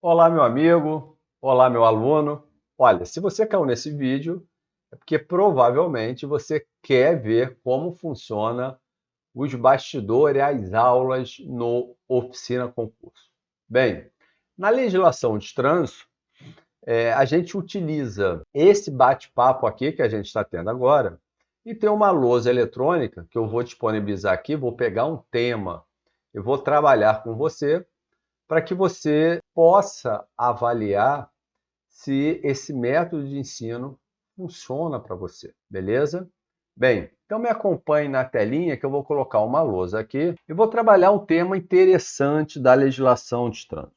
Olá, meu amigo. Olá, meu aluno. Olha, se você caiu nesse vídeo, é porque provavelmente você quer ver como funciona os bastidores, as aulas no Oficina Concurso. Bem, na legislação de trânsito, a gente utiliza esse bate-papo aqui que a gente está tendo agora e tem uma lousa eletrônica que eu vou disponibilizar aqui, vou pegar um tema, eu vou trabalhar com você para que você possa avaliar se esse método de ensino funciona para você, beleza? Bem, então me acompanhe na telinha que eu vou colocar uma lousa aqui e vou trabalhar um tema interessante da legislação de trânsito.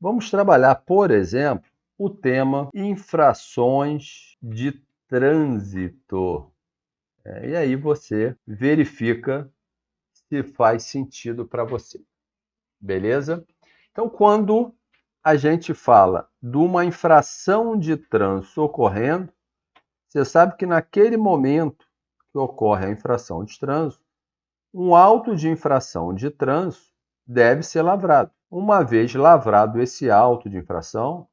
Vamos trabalhar, por exemplo, o tema infrações de trânsito. E aí você verifica se faz sentido para você, beleza? Então, quando a gente fala de uma infração de trânsito ocorrendo, você sabe que naquele momento que ocorre a infração de trânsito, um auto de infração de trânsito deve ser lavrado. Uma vez lavrado esse auto de infração,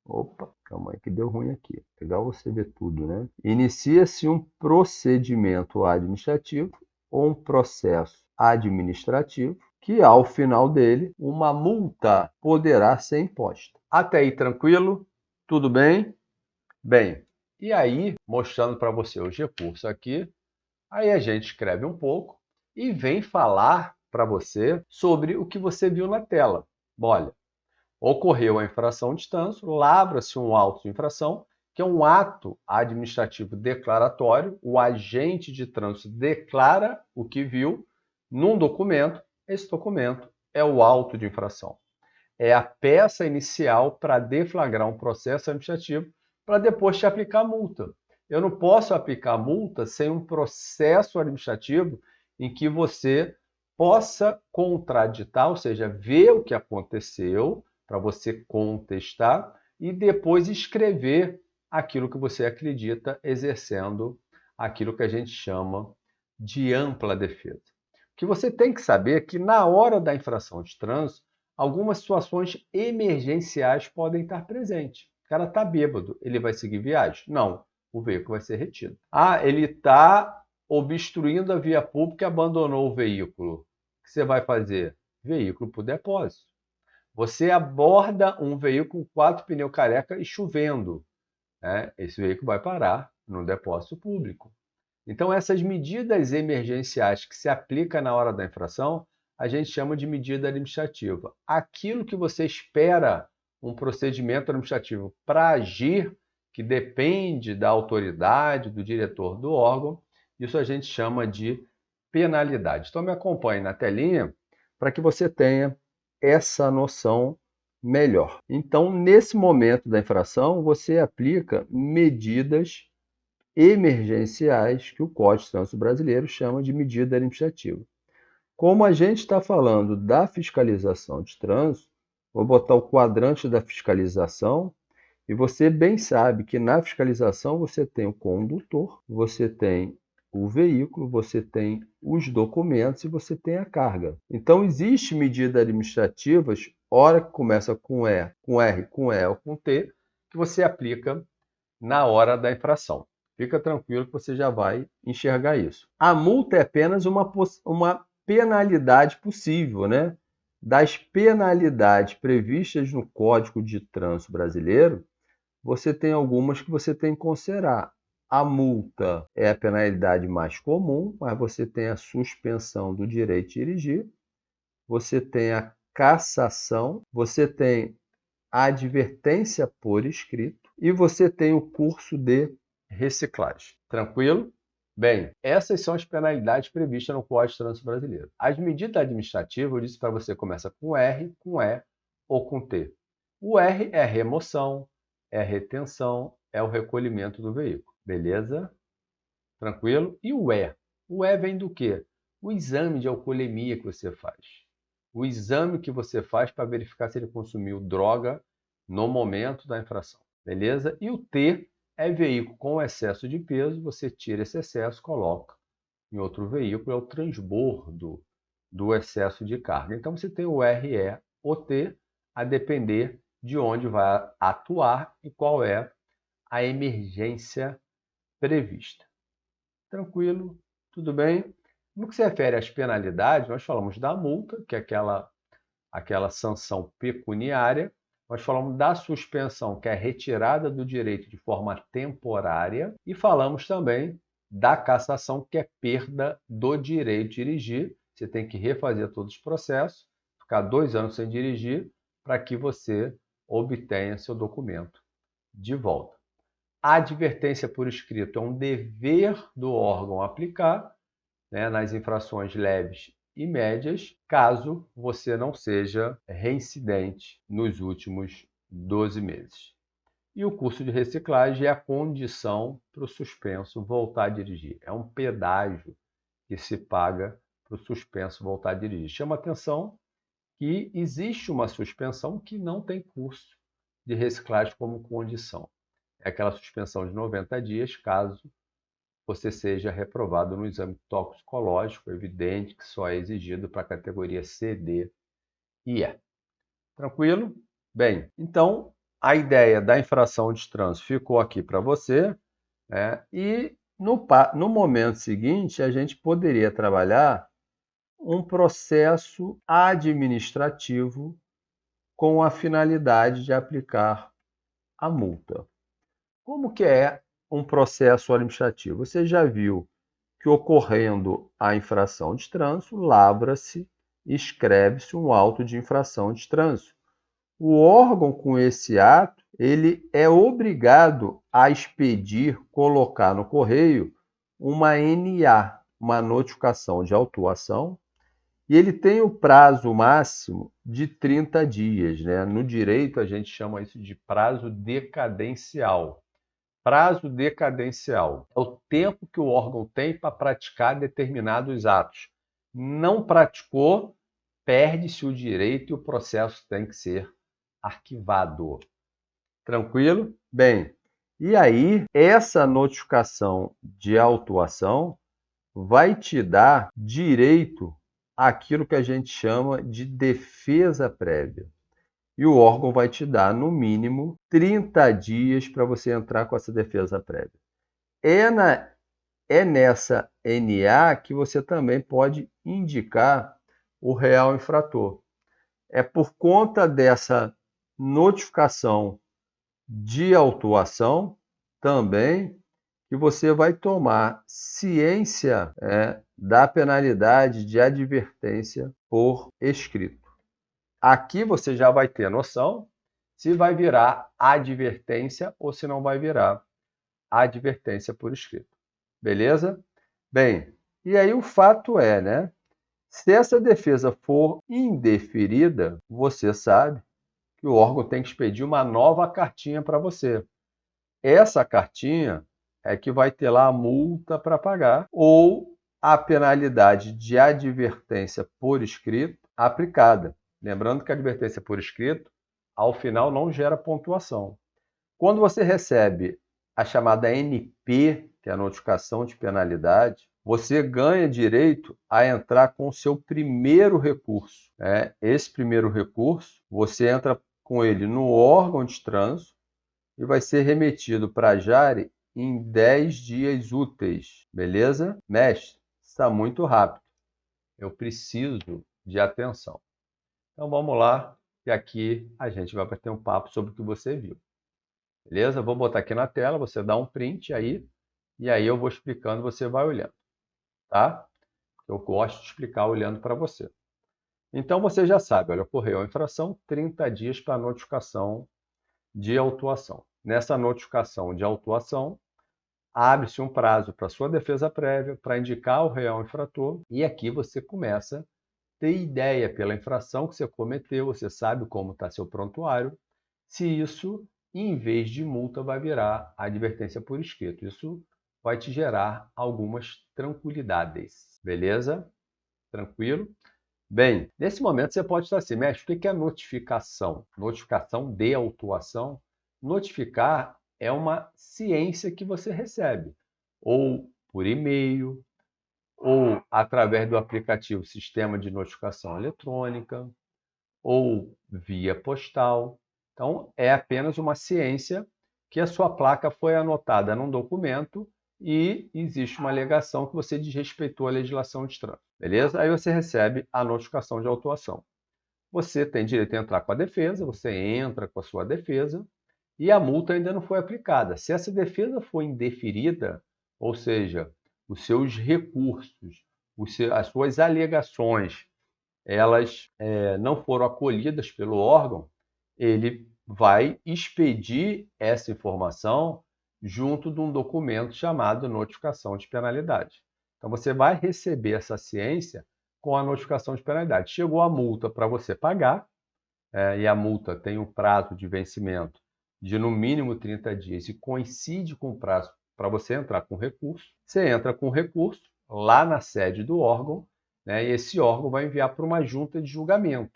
opa, calma aí que deu ruim aqui. Legal você ver tudo, né? Inicia-se um procedimento administrativo ou um processo administrativo que, ao final dele, uma multa poderá ser imposta. Até aí tranquilo? Tudo bem? Bem, e aí, mostrando para você os recursos aqui, aí a gente escreve um pouco e vem falar para você sobre o que você viu na tela. Olha, ocorreu a infração de trânsito, lavra-se um auto de infração, que é um ato administrativo declaratório. O agente de trânsito declara o que viu num documento. Esse documento é o auto de infração. É a peça inicial para deflagrar um processo administrativo para depois te aplicar a multa. Eu não posso aplicar multa sem um processo administrativo em que você possa contraditar, ou seja, ver o que aconteceu para você contestar e depois escrever aquilo que você acredita, exercendo aquilo que a gente chama de ampla defesa. O que você tem que saber é que na hora da infração de trânsito, algumas situações emergenciais podem estar presentes. O cara está bêbado, ele vai seguir viagem? Não, o veículo vai ser retido. Ah, ele está obstruindo a via pública e abandonou o veículo. O que você vai fazer? Veículo para o depósito. Você aborda um veículo com 4 pneus careca e chovendo, né? Esse veículo vai parar no depósito público. Então, essas medidas emergenciais que se aplicam na hora da infração, a gente chama de medida administrativa. Aquilo que você espera um procedimento administrativo para agir, que depende da autoridade, do diretor do órgão, isso a gente chama de penalidade. Então, me acompanhe na telinha para que você tenha essa noção melhor. Então, nesse momento da infração, você aplica medidas emergenciais que o Código de Trânsito Brasileiro chama de medida administrativa. Como a gente está falando da fiscalização de trânsito, vou botar o quadrante da fiscalização e você bem sabe que na fiscalização você tem o condutor, você tem o veículo, você tem os documentos e você tem a carga. Então, existem medidas administrativas, hora que começa com E, com R, com E ou com T, que você aplica na hora da infração. Fica tranquilo que você já vai enxergar isso. A multa é apenas uma penalidade possível, né? Das penalidades previstas no Código de Trânsito Brasileiro, você tem algumas que você tem que considerar. A multa é a penalidade mais comum, mas você tem a suspensão do direito de dirigir, você tem a cassação, você tem a advertência por escrito e você tem o curso de reciclagem. Tranquilo? Bem, essas são as penalidades previstas no Código de Trânsito Brasileiro. As medidas administrativas, eu disse para você, começa com R, com E ou com T. O R é a remoção, é a retenção, é o recolhimento do veículo. Beleza? Tranquilo? E o E? O E vem do quê? O exame de alcoolemia que você faz. O exame que você faz para verificar se ele consumiu droga no momento da infração. Beleza? E o T é veículo com excesso de peso, você tira esse excesso, coloca em outro veículo, é o transbordo do excesso de carga. Então, você tem o RE ou T, a depender de onde vai atuar e qual é a emergência prevista. Tranquilo? Tudo bem? No que se refere às penalidades, nós falamos da multa, que é aquela sanção pecuniária. Nós falamos da suspensão, que é retirada do direito de forma temporária. E falamos também da cassação, que é perda do direito de dirigir. Você tem que refazer todos os processos, ficar 2 anos sem dirigir, para que você obtenha seu documento de volta. A advertência por escrito é um dever do órgão aplicar, né, nas infrações leves e médias, caso você não seja reincidente nos últimos 12 meses. E o curso de reciclagem é a condição para o suspenso voltar a dirigir. É um pedágio que se paga para o suspenso voltar a dirigir. Chama atenção que existe uma suspensão que não tem curso de reciclagem como condição. É aquela suspensão de 90 dias, caso você seja reprovado no exame toxicológico, evidente que só é exigido para a categoria C, D e E. Tranquilo? Bem, então a ideia da infração de trânsito ficou aqui para você, né? E no momento seguinte a gente poderia trabalhar um processo administrativo com a finalidade de aplicar a multa. Como que é um processo administrativo? Você já viu que, ocorrendo a infração de trânsito, lavra-se e escreve-se um auto de infração de trânsito. O órgão, com esse ato, ele é obrigado a expedir, colocar no correio, uma NA, uma notificação de autuação, e ele tem o prazo máximo de 30 dias, né? No direito, a gente chama isso de prazo decadencial. Prazo decadencial é o tempo que o órgão tem para praticar determinados atos. Não praticou, perde-se o direito e o processo tem que ser arquivado. Tranquilo? Bem, e aí essa notificação de autuação vai te dar direito àquilo que a gente chama de defesa prévia. E o órgão vai te dar, no mínimo, 30 dias para você entrar com essa defesa prévia. É nessa NA que você também pode indicar o real infrator. É por conta dessa notificação de autuação também que você vai tomar ciência da penalidade de advertência por escrito. Aqui você já vai ter noção se vai virar advertência ou se não vai virar advertência por escrito. Beleza? Bem, e aí o fato é, né? Se essa defesa for indeferida, você sabe que o órgão tem que expedir uma nova cartinha para você. Essa cartinha é que vai ter lá a multa para pagar ou a penalidade de advertência por escrito aplicada. Lembrando que a advertência por escrito, ao final, não gera pontuação. Quando você recebe a chamada NP, que é a notificação de penalidade, você ganha direito a entrar com o seu primeiro recurso. Esse primeiro recurso, você entra com ele no órgão de trânsito e vai ser remetido para a Jari em 10 dias úteis. Beleza? Mestre, está muito rápido. Eu preciso de atenção. Então vamos lá, e aqui a gente vai bater um papo sobre o que você viu. Beleza? Vou botar aqui na tela, você dá um print aí, e aí eu vou explicando, você vai olhando, tá? Eu gosto de explicar olhando para você. Então você já sabe, olha, ocorreu a infração, 30 dias para a notificação de autuação. Nessa notificação de autuação, abre-se um prazo para sua defesa prévia, para indicar o real infrator, e aqui você começa a ter ideia pela infração que você cometeu, você sabe como está seu prontuário, se isso, em vez de multa, vai virar advertência por escrito. Isso vai te gerar algumas tranquilidades. Beleza? Tranquilo? Bem, nesse momento você pode estar assim, mestre, o que é notificação? Notificação de autuação? Notificar é uma ciência que você recebe, ou por e-mail, ou através do aplicativo Sistema de Notificação Eletrônica, ou via postal. Então, é apenas uma ciência que a sua placa foi anotada num documento e existe uma alegação que você desrespeitou a legislação de trânsito. Beleza? Aí você recebe a notificação de autuação. Você tem direito a entrar com a defesa, você entra com a sua defesa e a multa ainda não foi aplicada. Se essa defesa for indeferida, ou seja, os seus recursos, as suas alegações, elas não foram acolhidas pelo órgão, ele vai expedir essa informação junto de um documento chamado notificação de penalidade. Então você vai receber essa ciência com a notificação de penalidade. Chegou a multa para você pagar, e a multa tem um prazo de vencimento de no mínimo 30 dias e coincide com o prazo para você entrar com recurso. Você entra com recurso lá na sede do órgão, né, e esse órgão vai enviar para uma junta de julgamento.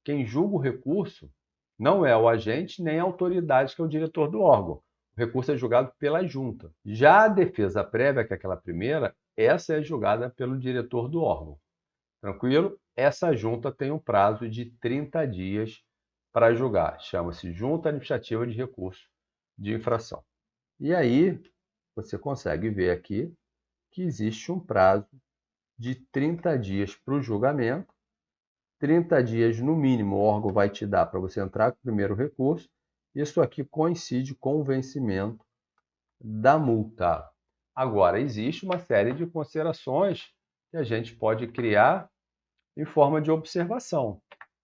Quem julga o recurso não é o agente nem a autoridade, que é o diretor do órgão. O recurso é julgado pela junta. Já a defesa prévia, que é aquela primeira, essa é julgada pelo diretor do órgão. Tranquilo? Essa junta tem um prazo de 30 dias para julgar. Chama-se Junta Administrativa de Recurso de Infração. E aí, você consegue ver aqui que existe um prazo de 30 dias para o julgamento. 30 dias no mínimo o órgão vai te dar para você entrar com o primeiro recurso. Isso aqui coincide com o vencimento da multa. Agora, existe uma série de considerações que a gente pode criar em forma de observação.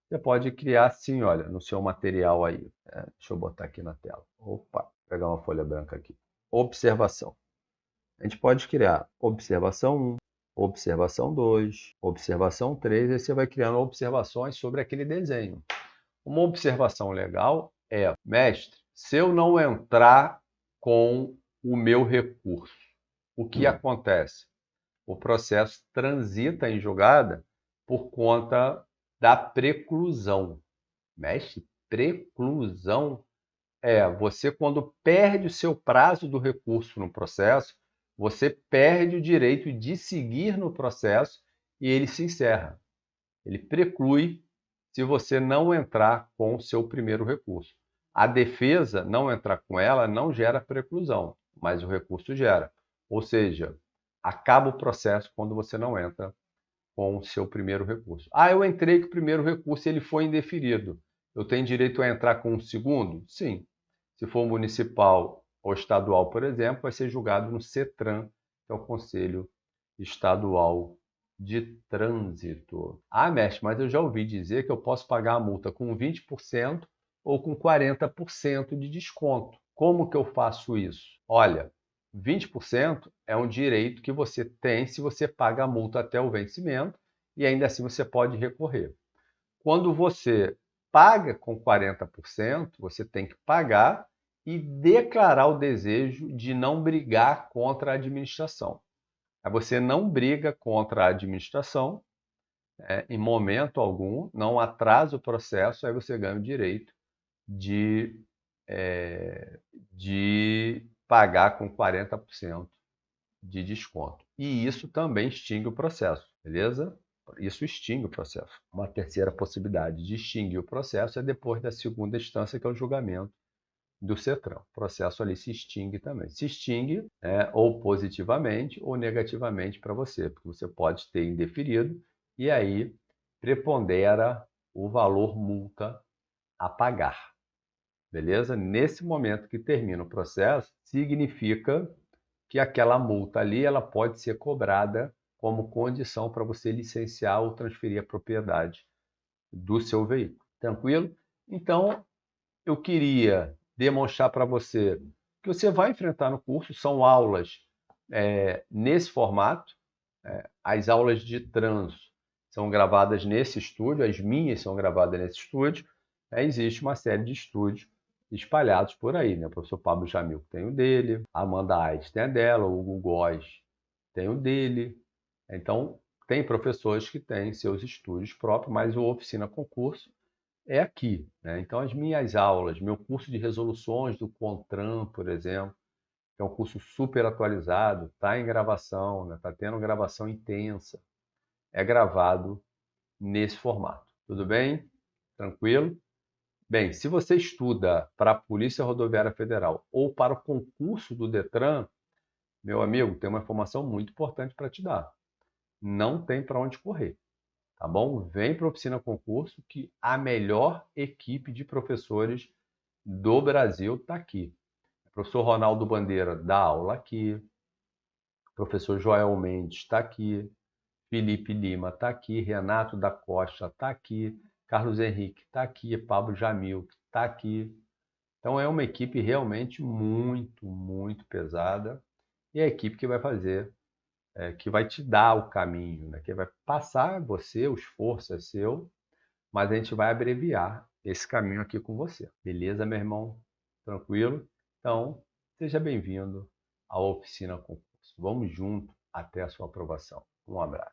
Você pode criar assim, olha, no seu material aí. Deixa eu botar aqui na tela. Opa, pegar uma folha branca aqui. Observação. A gente pode criar observação 1, observação 2, observação 3, e você vai criando observações sobre aquele desenho. Uma observação legal é, mestre, se eu não entrar com o meu recurso, o que acontece? O processo transita em julgada por conta da preclusão. Mestre, preclusão é você, quando perde o seu prazo do recurso no processo, você perde o direito de seguir no processo e ele se encerra. Ele preclui se você não entrar com o seu primeiro recurso. A defesa, não entrar com ela, não gera preclusão, mas o recurso gera. Ou seja, acaba o processo quando você não entra com o seu primeiro recurso. Eu entrei com o primeiro recurso e ele foi indeferido. Eu tenho direito a entrar com o segundo? Sim. Se for municipal ou estadual, por exemplo, vai ser julgado no CETRAN, que é o Conselho Estadual de Trânsito. Mestre, mas eu já ouvi dizer que eu posso pagar a multa com 20% ou com 40% de desconto. Como que eu faço isso? Olha, 20% é um direito que você tem se você paga a multa até o vencimento e ainda assim você pode recorrer. Quando você paga com 40%, você tem que pagar e declarar o desejo de não brigar contra a administração. Aí você não briga contra a administração, em momento algum, não atrasa o processo, aí você ganha o direito de pagar com 40% de desconto. E isso também extingue o processo, beleza? Isso extingue o processo. Uma terceira possibilidade de extinguir o processo é depois da segunda instância, que é o julgamento do CETRAN. O processo ali se extingue também. Se extingue ou positivamente ou negativamente para você, porque você pode ter indeferido e aí prepondera o valor multa a pagar. Beleza? Nesse momento que termina o processo, significa que aquela multa ali ela pode ser cobrada como condição para você licenciar ou transferir a propriedade do seu veículo. Tranquilo? Então, eu queria demonstrar para você que você vai enfrentar no curso, são aulas nesse formato. As aulas de trânsito são gravadas nesse estúdio, as minhas são gravadas nesse estúdio. Existe uma série de estúdios espalhados por aí, né? O professor Pablo Jamil tem o dele, a Amanda Aires tem a dela, o Hugo Góes tem o dele. Então, tem professores que têm seus estúdios próprios, mas o Oficina Concurso é aqui, né? Então, as minhas aulas, meu curso de resoluções do CONTRAN, por exemplo, que é um curso super atualizado, está em gravação, está tendo gravação intensa. É gravado nesse formato. Tudo bem? Tranquilo? Bem, se você estuda para a Polícia Rodoviária Federal ou para o concurso do Detran, meu amigo, tem uma informação muito importante para te dar. Não tem para onde correr, tá bom? Vem para a Oficina Concurso que a melhor equipe de professores do Brasil está aqui. O professor Ronaldo Bandeira dá aula aqui, o professor Joel Mendes está aqui, Felipe Lima está aqui, Renato da Costa está aqui, Carlos Henrique está aqui, Pablo Jamil está aqui. Então é uma equipe realmente muito, muito pesada e é a equipe que vai fazer, que vai te dar o caminho, né? Que vai passar você, o esforço é seu, mas a gente vai abreviar esse caminho aqui com você. Beleza, meu irmão? Tranquilo? Então, seja bem-vindo à Oficina Concurso. Vamos junto até a sua aprovação. Um abraço.